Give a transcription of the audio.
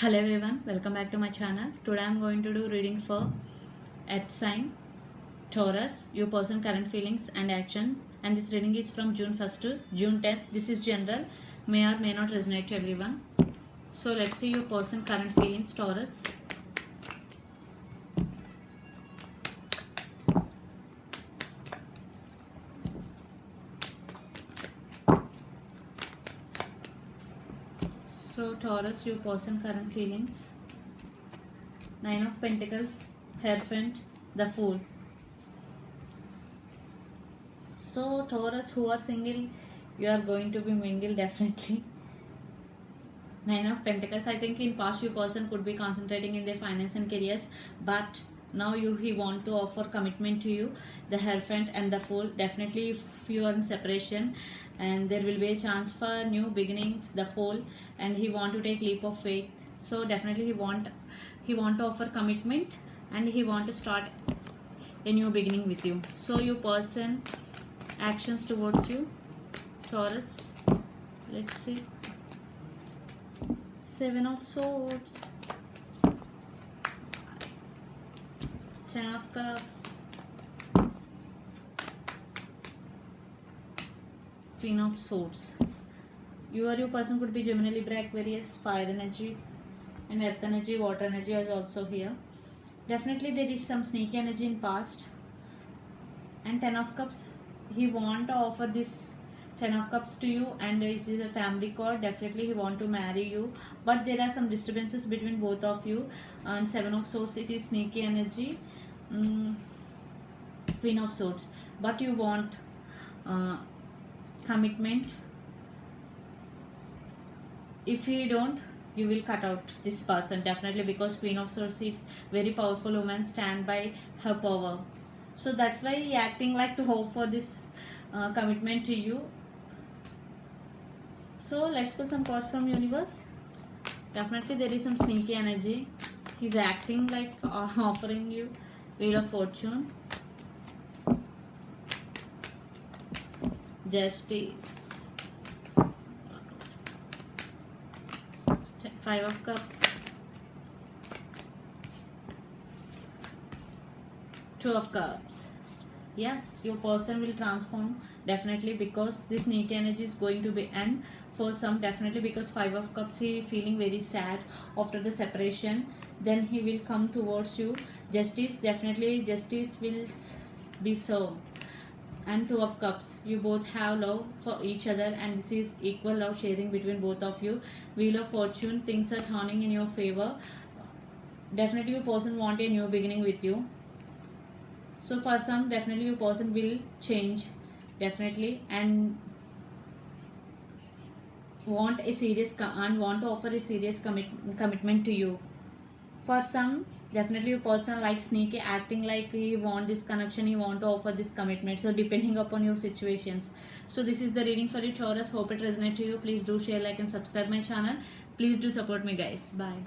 Hello everyone, welcome back to my channel. Today I am going to do reading for Earth sign, Taurus, your person current feelings and actions, and this reading is from June 1st to June 10th. This is general, may or may not resonate to everyone. So let's see your person current feelings, Taurus. So Taurus, your person current feelings. Nine of Pentacles, Hierophant, the Fool. So Taurus who are single, you are going to be mingle definitely. Nine of Pentacles, I think in past your person could be concentrating in their finance and careers, but now he want to offer commitment to you. The Hierophant and the Fool, definitely if you are in separation and there will be a chance for new beginnings, the Fool, and he want to take leap of faith. So definitely he want to offer commitment and he want to start a new beginning with you. So your person actions towards you, Taurus, let's see. Seven of Swords, Ten of Cups, Queen of Swords. Your person could be Gemini, Libra, Aquarius, fire energy and earth energy, water energy is also here. Definitely there is some sneaky energy in past. And Ten of Cups, he want to offer this Ten of Cups to you, and it is a family card. Definitely he want to marry you, but there are some disturbances between both of you. And Seven of Swords, it is sneaky energy. Queen of Swords, but you want commitment. If you don't, you will cut out this person definitely, because Queen of Swords is very powerful woman, stand by her power. So that's why he acting like to hope for this commitment to you. So let's pull some cards from universe. Definitely there is some sneaky energy. He's acting like offering you Wheel of Fortune, Justice, Five of Cups, Two of Cups. Yes, your person will transform definitely, because this sneaky energy is going to be end for some, definitely because Five of Cups, he feeling very sad after the separation. Then he will come towards you. Justice, definitely justice will be served. And Two of Cups, you both have love for each other, and this is equal love sharing between both of you. Wheel of Fortune, things are turning in your favor. Definitely your person want a new beginning with you. So for some, definitely your person will change definitely, and want a serious and want to offer a serious commitment to you. For some, definitely your person like sneaky acting like he want this connection, he want to offer this commitment. So depending upon your situations. So this is the reading for you, Taurus. Hope it resonates to you. Please do share, like and subscribe my channel. Please do support me guys. Bye.